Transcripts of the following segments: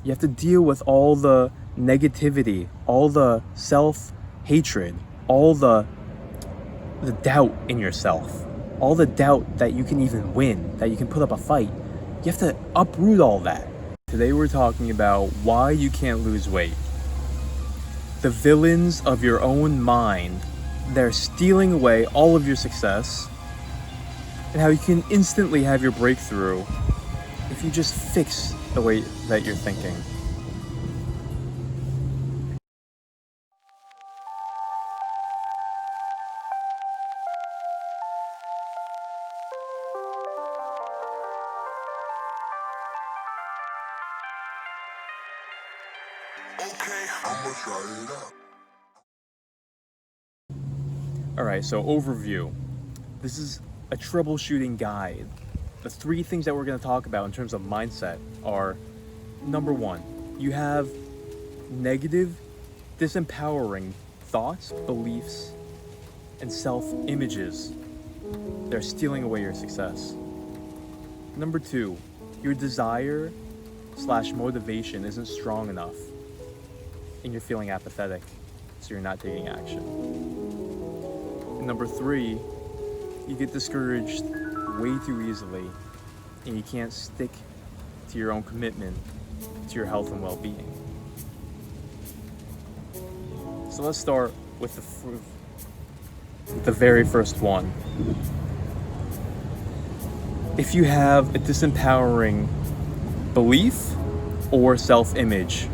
You have to deal with all the negativity, all the self-hatred, all the doubt in yourself, all the doubt that you can even win, that you can put up a fight. You have to uproot all that. Today we're talking about why you can't lose weight. The villains of your own mind, they're stealing away all of your success, and how you can instantly have your breakthrough if you just fix the way that you're thinking. Okay, I'ma try it out. Alright, so overview. This is a troubleshooting guide. The 3 things that we're going to talk about in terms of mindset are, number 1, you have negative, disempowering thoughts, beliefs, and self-images. They're stealing away your success. Number 2, your desire/motivation isn't strong enough, and you're feeling apathetic, so you're not taking action. And number 3, you get discouraged way too easily, and you can't stick to your own commitment to your health and well-being. So let's start with the very first one. If you have a disempowering belief or self-image,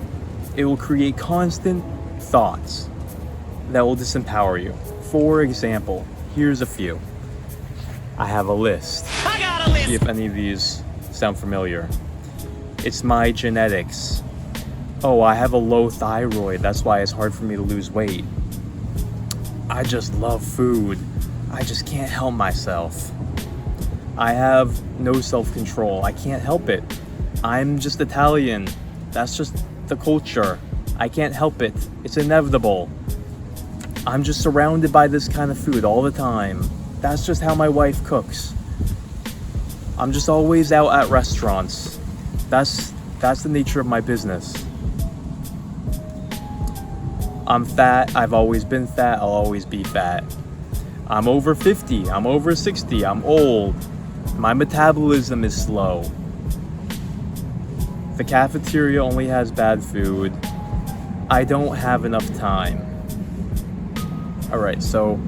it will create constant thoughts that will disempower you. For example, here's a few. I have a list. See if any of these sound familiar. It's my genetics. Oh, I have a low thyroid. That's why it's hard for me to lose weight. I just love food. I just can't help myself. I have no self-control. I can't help it. I'm just Italian. That's just the culture. I can't help it. It's inevitable. I'm just surrounded by this kind of food all the time. That's just how my wife cooks. I'm just always out at restaurants. That's the nature of my business. I'm fat. I've always been fat. I'll always be fat. I'm over 50. I'm over 60. I'm old. My metabolism is slow. The cafeteria only has bad food. I don't have enough time. Alright, so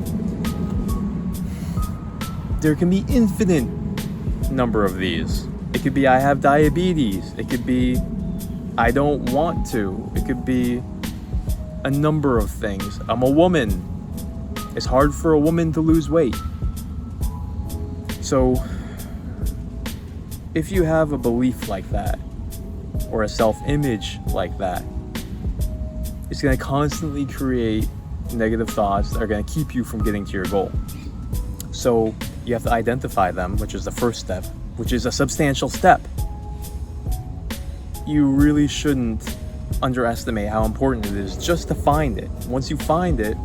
there can be infinite number of these. It could be I have diabetes. It could be I don't want to. It could be a number of things. I'm a woman. It's hard for a woman to lose weight. So if you have a belief like that, or a self-image like that, it's going to constantly create negative thoughts that are going to keep you from getting to your goal. So you have to identify them, which is the first step, which is a substantial step. You really shouldn't underestimate how important it is just to find it. Once you find it,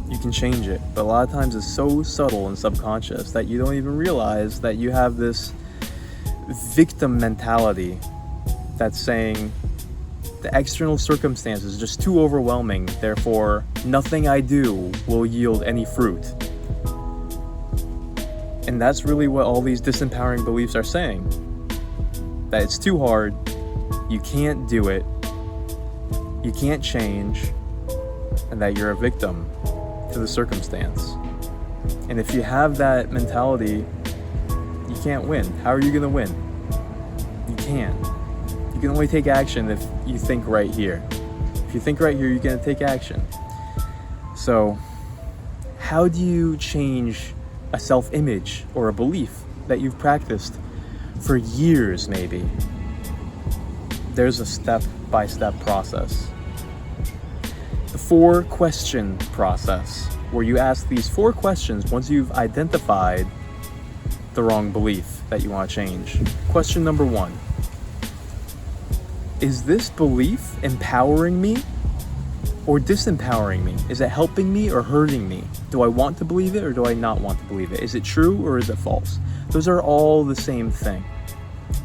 you can change it. But a lot of times it's so subtle and subconscious that you don't even realize that you have this victim mentality that's saying the external circumstances are just too overwhelming, therefore nothing I do will yield any fruit. And that's really what all these disempowering beliefs are saying. That it's too hard, you can't do it, you can't change, and that you're a victim to the circumstance. And if you have that mentality, you can't win. How are you going to win? You can't. You can only take action if you think right here. If you think right here, you're going to take action. So, how do you change a self-image or a belief that you've practiced for years, maybe? There's a step-by-step process. The 4-question process, where you ask these 4 questions once you've identified the wrong belief that you want to change. Question number 1. Is this belief empowering me or disempowering me? Is it helping me or hurting me? Do I want to believe it or do I not want to believe it? Is it true or is it false? Those are all the same thing.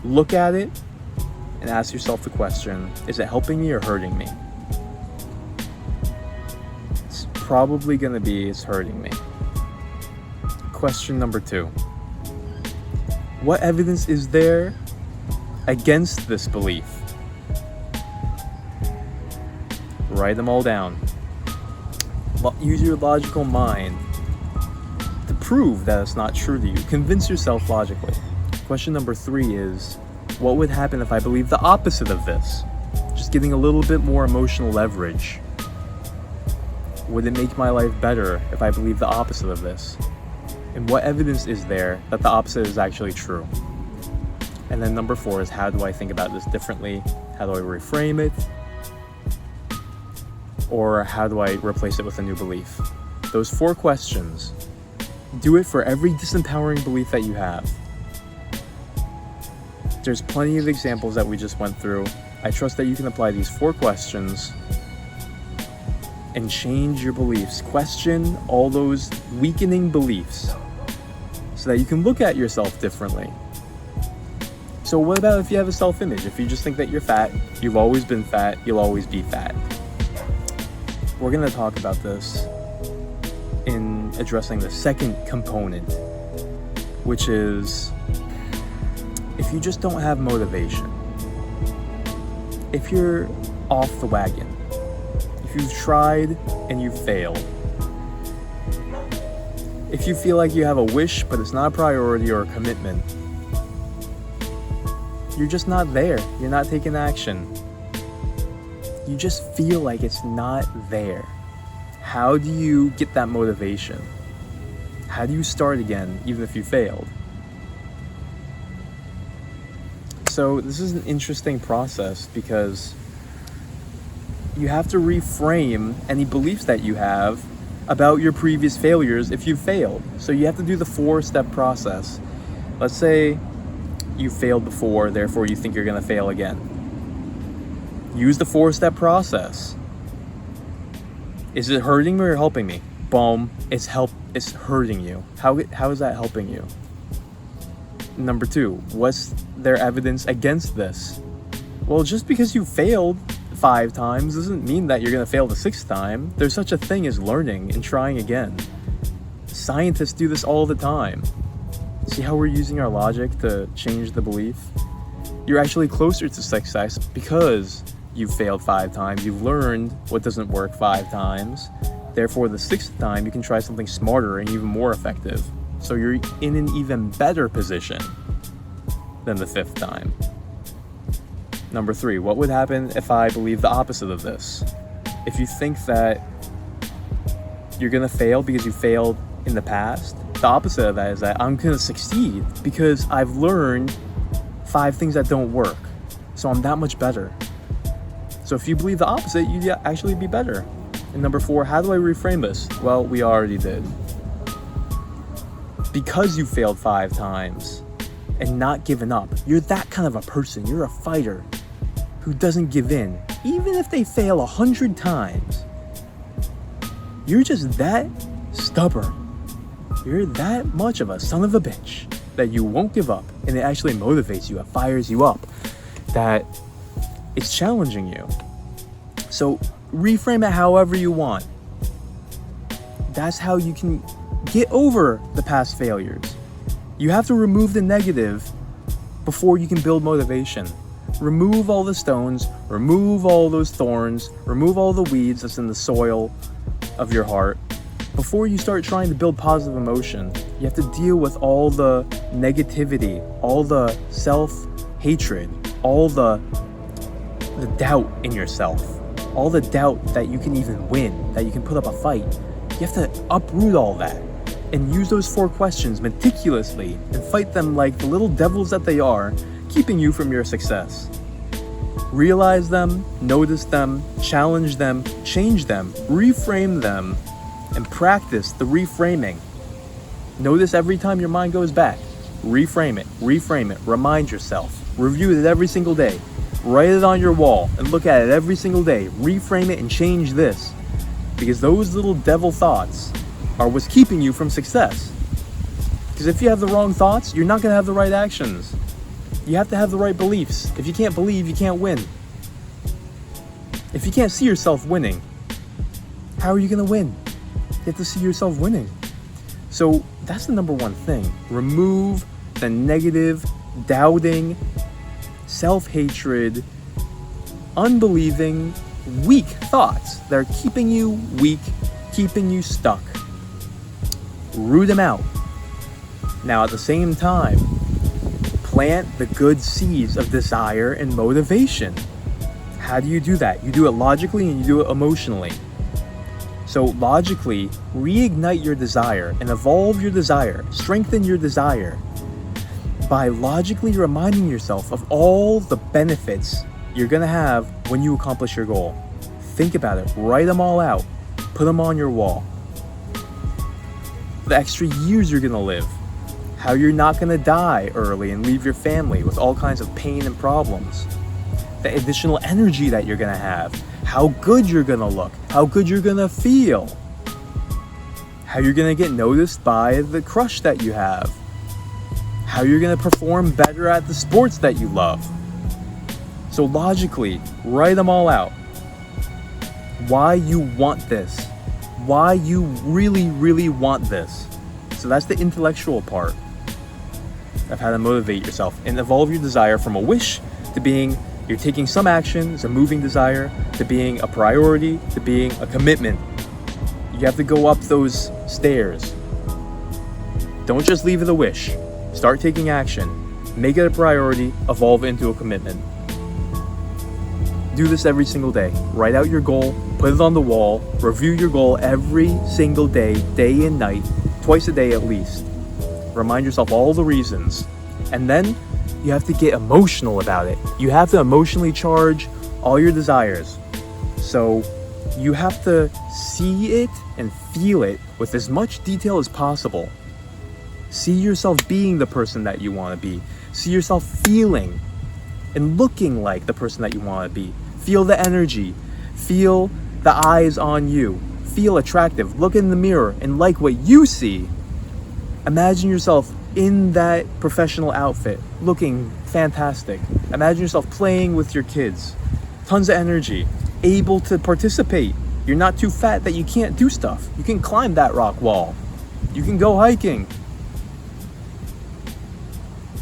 Look at it and ask yourself the question, is it helping me or hurting me? It's probably going to be, it's hurting me. Question number 2. What evidence is there against this belief? Write them all down. Use your logical mind to prove that it's not true to you. Convince yourself logically. Question number 3 is, what would happen if I believe the opposite of this? Just getting a little bit more emotional leverage. Would it make my life better if I believe the opposite of this? And what evidence is there that the opposite is actually true? And then number 4 is, how do I think about this differently? How do I reframe it? Or how do I replace it with a new belief? Those 4 questions. Do it for every disempowering belief that you have. There's plenty of examples that we just went through. I trust that you can apply these 4 questions and change your beliefs. Question all those weakening beliefs so that you can look at yourself differently. So what about if you have a self-image? If you just think that you're fat, you've always been fat, you'll always be fat. We're going to talk about this in addressing the second component, which is, if you just don't have motivation, if you're off the wagon, if you've tried and you've failed, if you feel like you have a wish but it's not a priority or a commitment, you're just not there, you're not taking action, you just feel like it's not there. How do you get that motivation? How do you start again even if you failed? So this is an interesting process because you have to reframe any beliefs that you have about your previous failures if you failed. So you have to do the 4-step process. Let's say you failed before, therefore you think you're going to fail again. Use the 4-step process. Is it hurting me or helping me? Boom, it's hurting you. How is that helping you? Number 2, what's there evidence against this? Well, just because you failed 5 times doesn't mean that you're going to fail the 6th time. There's such a thing as learning and trying again. Scientists do this all the time. See how we're using our logic to change the belief? You're actually closer to success because you've failed 5 times. You've learned what doesn't work 5 times. Therefore, the 6th time, you can try something smarter and even more effective. So you're in an even better position than the 5th time. Number 3, what would happen if I believe the opposite of this? If you think that you're gonna fail because you failed in the past, the opposite of that is that I'm gonna succeed because I've learned 5 things that don't work. So I'm that much better. So if you believe the opposite, you'd actually be better. And number 4, how do I reframe this? Well, we already did. Because you failed 5 times and not given up, you're that kind of a person. You're a fighter who doesn't give in. Even if they fail 100 times, you're just that stubborn. You're that much of a son of a bitch that you won't give up, and it actually motivates you, it fires you up, that it's challenging you. So reframe it however you want. That's how you can get over the past failures. You have to remove the negative before you can build motivation. Remove all the stones, remove all those thorns, remove all the weeds that's in the soil of your heart. Before you start trying to build positive emotion, you have to deal with all the negativity, all the self-hatred, all the doubt in yourself, all the doubt that you can even win, that you can put up a fight. You have to uproot all that and use those 4 questions meticulously and fight them like the little devils that they are, keeping you from your success. Realize them, notice them, challenge them, change them, reframe them, and practice the reframing. Notice every time your mind goes back. Reframe it, remind yourself. Review it every single day. Write it on your wall and look at it every single day. Reframe it and change this. Because those little devil thoughts are what's keeping you from success. Because if you have the wrong thoughts, you're not going to have the right actions. You have to have the right beliefs. If you can't believe, you can't win. If you can't see yourself winning, how are you going to win? You have to see yourself winning. So that's the number one thing. Remove the negative, doubting, self-hatred, unbelieving, weak thoughts that are keeping you weak, keeping you stuck. Root them out. Now, at the same time, plant the good seeds of desire and motivation. How do you do that? You do it logically and you do it emotionally. So logically, reignite your desire and evolve your desire, strengthen your desire by logically reminding yourself of all the benefits you're gonna have when you accomplish your goal. Think about it, write them all out, put them on your wall. The extra years you're gonna live, how you're not gonna die early and leave your family with all kinds of pain and problems, the additional energy that you're gonna have, how good you're gonna look, how good you're gonna feel, how you're gonna get noticed by the crush that you have, how you're gonna perform better at the sports that you love. So logically, write them all out. Why you want this. Why you really, really want this. So that's the intellectual part of how to motivate yourself and evolve your desire from a wish to being you're taking some action, it's a moving desire, to being a priority, to being a commitment. You have to go up those stairs. Don't just leave it a wish. Start taking action. Make it a priority, evolve it into a commitment. Do this every single day. Write out your goal, put it on the wall, review your goal every single day, day and night, twice a day at least. Remind yourself all the reasons. And then you have to get emotional about it. You have to emotionally charge all your desires. So you have to see it and feel it with as much detail as possible. See yourself being the person that you want to be. See yourself feeling and looking like the person that you want to be. Feel the energy. Feel the eyes on you. Feel attractive. Look in the mirror and like what you see. Imagine yourself in that professional outfit, looking fantastic. Imagine yourself playing with your kids. Tons of energy. Able to participate. You're not too fat that you can't do stuff. You can climb that rock wall. You can go hiking.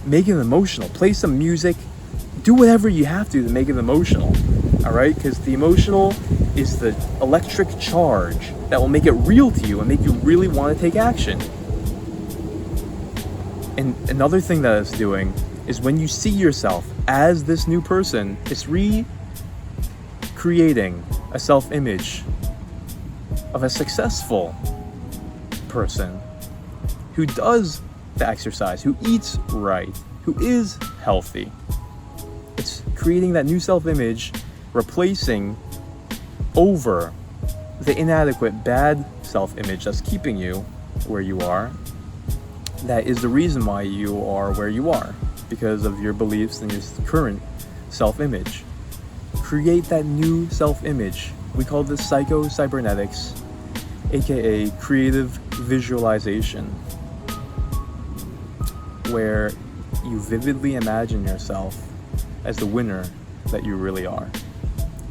Make it emotional. Play some music. Do whatever you have to make it emotional. All right? Because the emotional is the electric charge that will make it real to you and make you really want to take action. And another thing that it's doing is when you see yourself as this new person, it's recreating a self-image of a successful person who does the exercise, who eats right, who is healthy. It's creating that new self-image, replacing over the inadequate, bad self-image that's keeping you where you are. That is the reason why you are where you are, because of your beliefs and your current self-image. Create that new self-image. We call this psychocybernetics, aka creative visualization, where you vividly imagine yourself as the winner that you really are,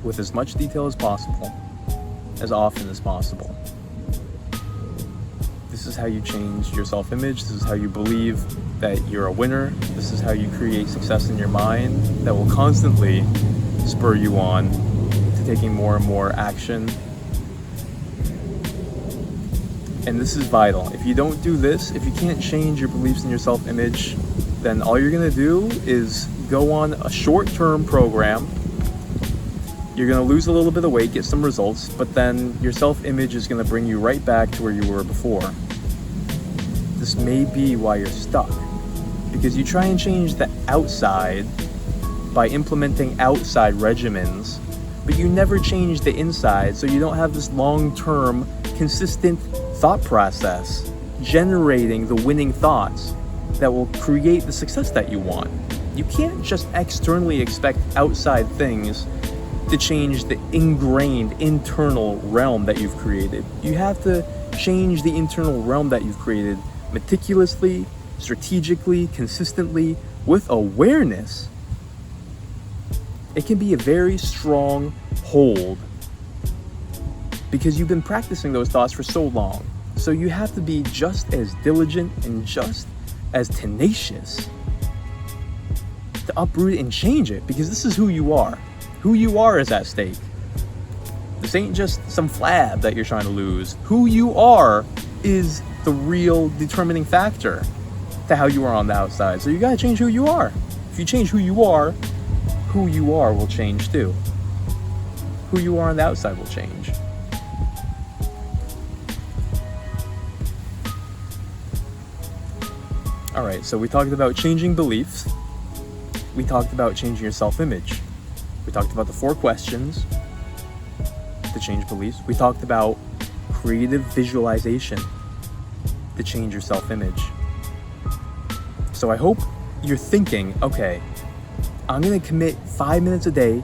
with as much detail as possible, as often as possible. This is how you change your self-image. This is how you believe that you're a winner. This is how you create success in your mind that will constantly spur you on to taking more and more action. And this is vital. If you don't do this, if you can't change your beliefs and your self-image, then all you're gonna do is go on a short-term program. You're gonna lose a little bit of weight, get some results, but then your self-image is gonna bring you right back to where you were before. This may be why you're stuck, because you try and change the outside by implementing outside regimens, but you never change the inside, so you don't have this long-term, consistent thought process generating the winning thoughts that will create the success that you want. You can't just externally expect outside things to change the ingrained internal realm that you've created. You have to change the internal realm that you've created meticulously, strategically, consistently, With awareness, it can be a very strong hold because you've been practicing those thoughts for so long. So you have to be just as diligent and just as tenacious to uproot it and change it, because this is who you are. Who you are is at stake. This ain't just some flab that you're trying to lose. Who you are is the real determining factor to how you are on the outside. So you gotta change who you are. If you change who you are will change too. Who you are on the outside will change. All right, so we talked about changing beliefs. We talked about changing your self-image. We talked about the 4 questions to change beliefs. We talked about creative visualization to change your self-image. So I hope you're thinking, okay, I'm gonna commit 5 minutes a day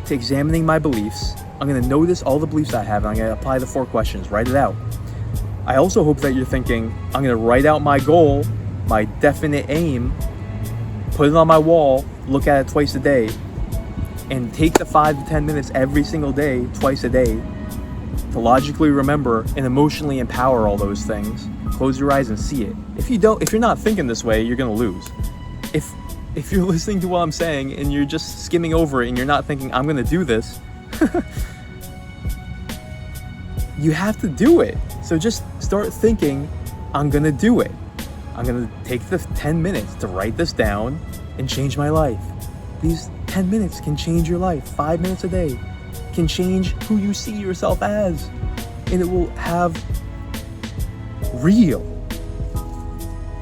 to examining my beliefs. I'm gonna notice all the beliefs I have, and I'm gonna apply the 4 questions, write it out. I also hope that you're thinking, I'm gonna write out my goal, my definite aim, put it on my wall, look at it twice a day, and take the 5 to 10 minutes every single day, twice a day, to logically remember and emotionally empower all those things. Close your eyes and see it. If you're not thinking this way, you're gonna lose. If you're listening to what I'm saying and you're just skimming over it and you're not thinking, I'm gonna do this, you have to do it. So just start thinking, I'm gonna do it. I'm gonna take the 10 minutes to write this down and change my life. These 10 minutes can change your life. 5 minutes a day can change who you see yourself as. And it will have real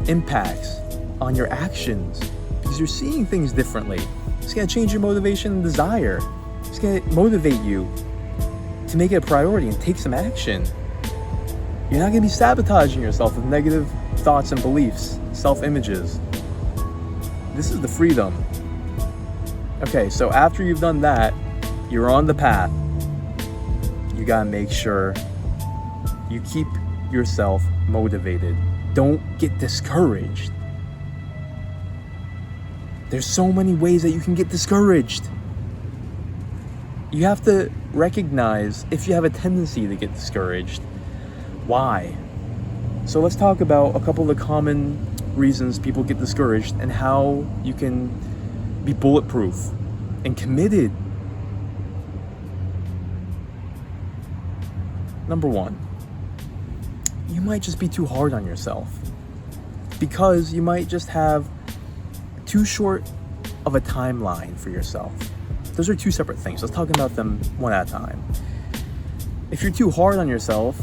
impacts on your actions because you're seeing things differently. It's gonna change your motivation and desire. It's gonna motivate you to make it a priority and take some action. You're not gonna be sabotaging yourself with negative thoughts and beliefs, self-images. This is the freedom. Okay, so after you've done that, you're on the path. You gotta make sure you keep yourself motivated. Don't get discouraged. There's so many ways that you can get discouraged. You have to recognize if you have a tendency to get discouraged. Why? So let's talk about a couple of the common reasons people get discouraged and how you can be bulletproof and committed. Number 1, you might just be too hard on yourself because you might just have too short of a timeline for yourself. Those are 2 separate things. Let's talk about them one at a time. If you're too hard on yourself,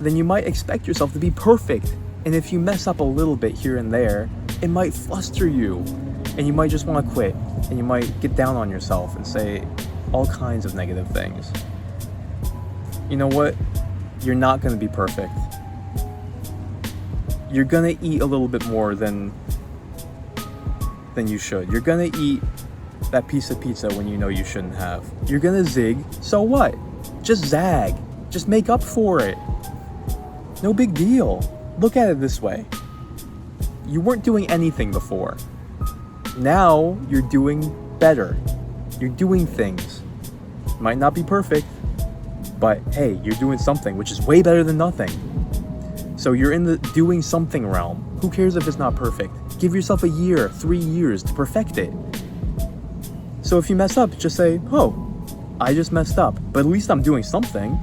then you might expect yourself to be perfect. And if you mess up a little bit here and there, it might fluster you and you might just want to quit and you might get down on yourself and say all kinds of negative things. You know what? You're not going to be perfect. You're going to eat a little bit more than you should. You're going to eat that piece of pizza when you know you shouldn't have. You're going to zig. So what? Just zag. Just make up for it. No big deal. Look at it this way. You weren't doing anything before. Now you're doing better. You're doing things. Might not be perfect, but hey, you're doing something, which is way better than nothing. So you're in the doing something realm. Who cares if it's not perfect? Give yourself a year, 3 years to perfect it. So if you mess up, just say, oh, I just messed up, but at least I'm doing something.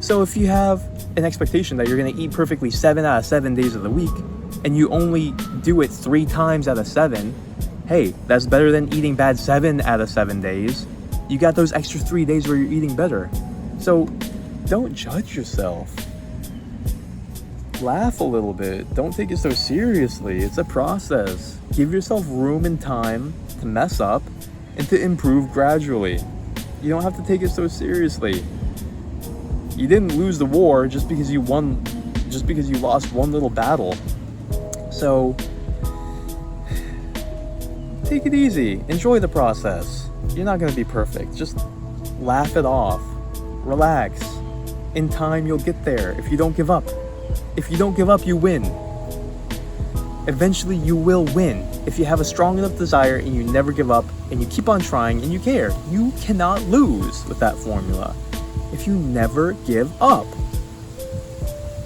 So if you have an expectation that you're going to eat perfectly 7 out of 7 days of the week, and you only do it 3 times out of 7, hey, that's better than eating bad 7 out of 7 days. You got those extra 3 days where you're eating better. So don't judge yourself. Laugh a little bit. Don't take it so seriously. It's a process. Give yourself room and time to mess up and to improve gradually. You don't have to take it so seriously. You didn't lose the war just because you lost one little battle. So take it easy. Enjoy the process. You're not going to be perfect. Just laugh it off. Relax. In time, you'll get there if you don't give up. If you don't give up, you win. eventually you will win. If you have a strong enough desire and you never give up and you keep on trying and you care, you cannot lose with that formula if you never give up.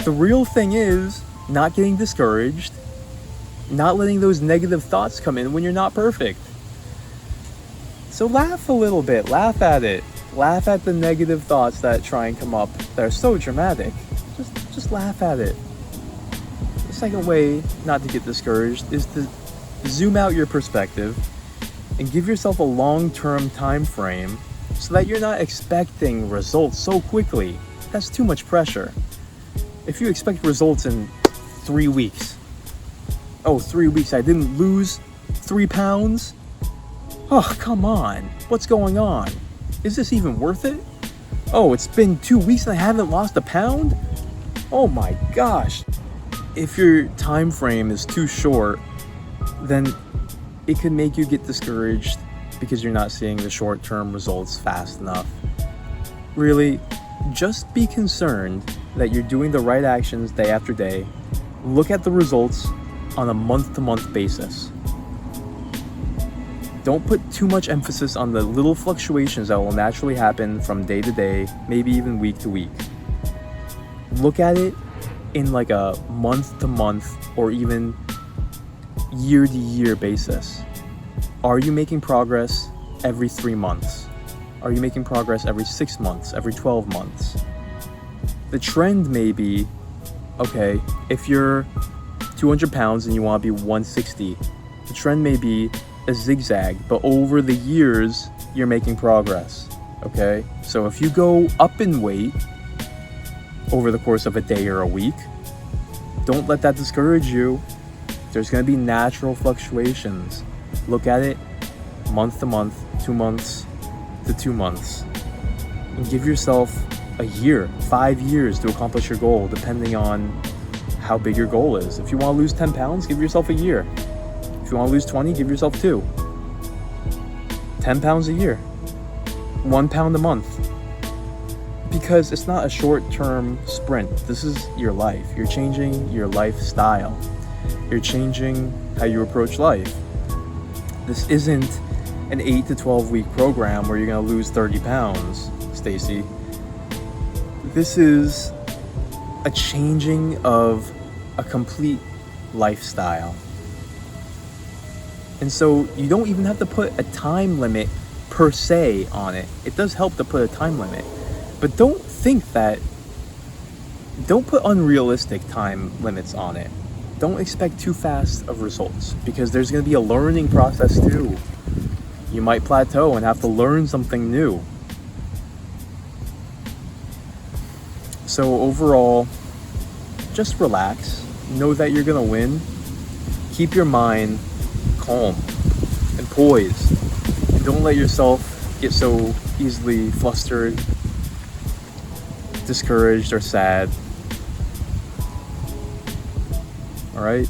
The real thing is not getting discouraged, not letting those negative thoughts come in when you're not perfect. So laugh a little bit, laugh at it. Laugh at the negative thoughts that try and come up that are so dramatic. Just laugh at it. The second way not to get discouraged is to zoom out your perspective and give yourself a long-term time frame so that you're not expecting results so quickly. That's too much pressure. If you expect results in 3 weeks, 3 weeks, I didn't lose 3 pounds? Oh, come on. What's going on? Is this even worth it? Oh, it's been 2 weeks and I haven't lost a pound? Oh my gosh. If your time frame is too short, then it could make you get discouraged because you're not seeing the short-term results fast enough. Really, just be concerned that you're doing the right actions day after day. Look at the results on a month-to-month basis. Don't put too much emphasis on the little fluctuations that will naturally happen from day to day, maybe even week to week. Look at it in like a month-to-month or even year-to-year basis. Are you making progress every 3 months? Are you making progress every 6 months, every 12 months? The trend may be, okay, if you're 200 pounds and you want to be 160, the trend may be a zigzag, but over the years, you're making progress, okay? So if you go up in weight over the course of a day or a week, don't let that discourage you. There's gonna be natural fluctuations. Look at it month to month, 2 months to 2 months, and give yourself a year, 5 years to accomplish your goal, depending on how big your goal is. If you want to lose 10 pounds, give yourself a year. If you want to lose 20, give yourself 2. 10 pounds a year. 1 pound a month. Because it's not a short-term sprint. This is your life. You're changing your lifestyle. You're changing how you approach life. This isn't an 8 to 12 week program where you're going to lose 30 pounds, Stacy. This is a changing of a complete lifestyle. And so you don't even have to put a time limit per se on it. It does help to put a time limit. But don't put unrealistic time limits on it. Don't expect too fast of results because there's going to be a learning process too. You might plateau and have to learn something new. So overall, just relax. Know that you're going to win. Keep your mind calm and poised. And don't let yourself get so easily flustered, discouraged, or sad. Alright?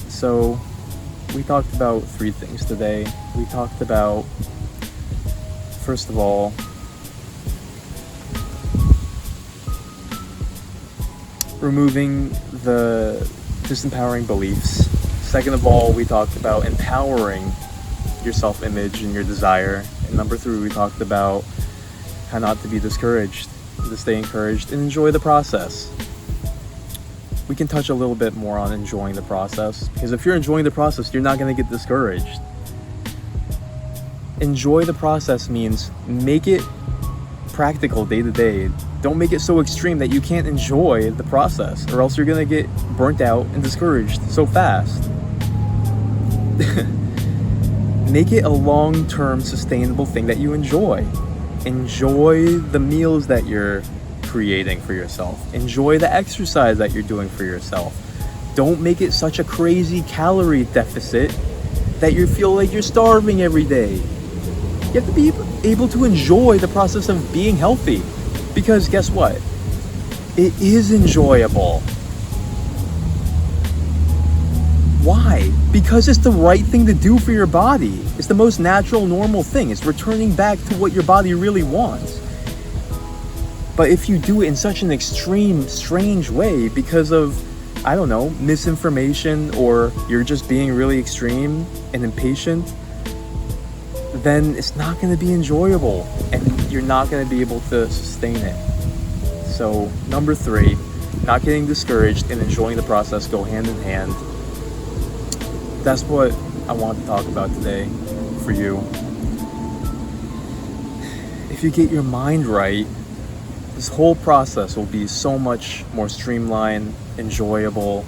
So, we talked about 3 things today. We talked about, first of all, removing the disempowering beliefs. Second of all, we talked about empowering your self-image and your desire. And number 3, we talked about how not to be discouraged, to stay encouraged and enjoy the process. We can touch a little bit more on enjoying the process, because if you're enjoying the process, you're not going to get discouraged. Enjoy the process means make it practical day to day. Don't make it so extreme that you can't enjoy the process, or else you're going to get burnt out and discouraged so fast. Make it a long-term sustainable thing that you enjoy. Enjoy the meals that you're creating for yourself. Enjoy the exercise that you're doing for yourself. Don't make it such a crazy calorie deficit that you feel like you're starving every day. You have to be able to enjoy the process of being healthy, because guess what? It is enjoyable. Why? Because it's the right thing to do for your body. It's the most natural, normal thing. It's returning back to what your body really wants. But if you do it in such an extreme, strange way because of, I don't know, misinformation, or you're just being really extreme and impatient, then it's not going to be enjoyable and you're not going to be able to sustain it. So, number 3, not getting discouraged and enjoying the process go hand in hand. That's what I want to talk about today for you. If you get your mind right, this whole process will be so much more streamlined, enjoyable,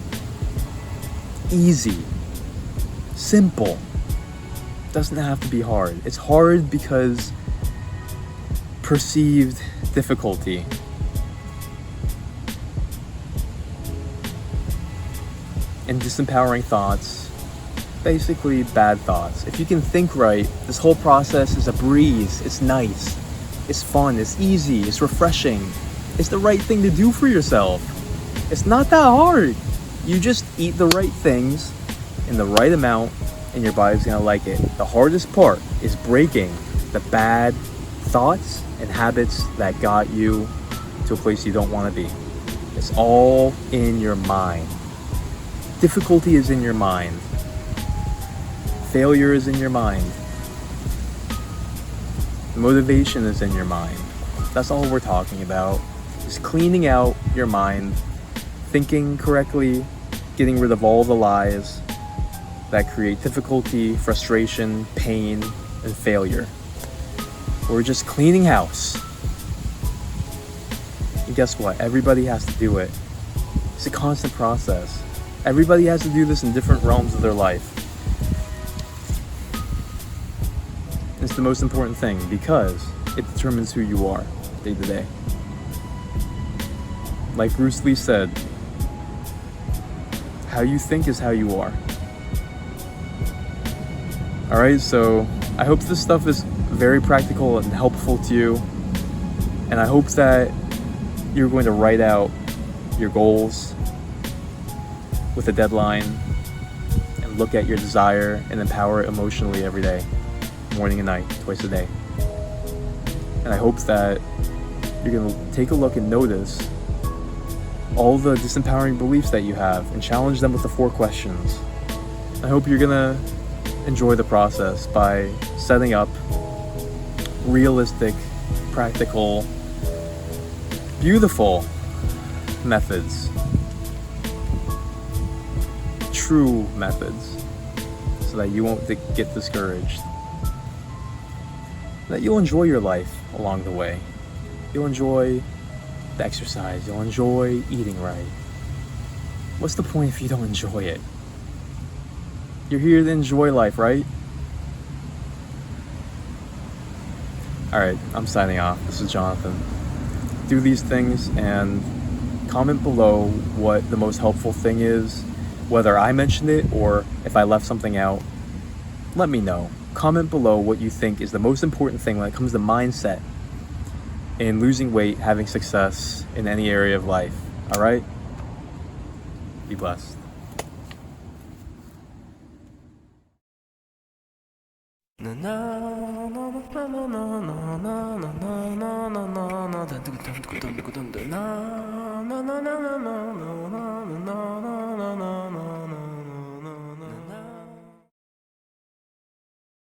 easy, simple. Doesn't have to be hard. It's hard because perceived difficulty. And disempowering thoughts, basically bad thoughts. If you can think right, this whole process is a breeze. It's nice. It's fun. It's easy. It's refreshing. It's the right thing to do for yourself. It's not that hard. You just eat the right things in the right amount and your body's gonna like it. The hardest part is breaking the bad thoughts and habits that got you to a place you don't want to be. It's all in your mind. Difficulty is in your mind. Failure is in your mind. Motivation is in your mind. That's all we're talking about. Just cleaning out your mind, thinking correctly, getting rid of all the lies that create difficulty, frustration, pain, and failure. We're just cleaning house. And guess what? Everybody has to do it. It's a constant process. Everybody has to do this in different realms of their life. It's the most important thing because it determines who you are day to day. Like Bruce Lee said, how you think is how you are. Alright, so I hope this stuff is very practical and helpful to you. And I hope that you're going to write out your goals with a deadline and look at your desire and empower it emotionally every day, morning and night, twice a day. And I hope that you're going to take a look and notice all the disempowering beliefs that you have and challenge them with the 4 questions. I hope you're going to enjoy the process by setting up realistic, practical, beautiful methods, true methods, so that you won't get discouraged, that you'll enjoy your life along the way. You'll enjoy the exercise, you'll enjoy eating right. What's the point if you don't enjoy it? You're here to enjoy life, right? Alright, I'm signing off. This is Jonathan. Do these things and comment below what the most helpful thing is, whether I mentioned it or if I left something out. Let me know. Comment below what you think is the most important thing when it comes to mindset in losing weight, having success in any area of life. Alright? Be blessed. Na na na na na na na na na na na na na na na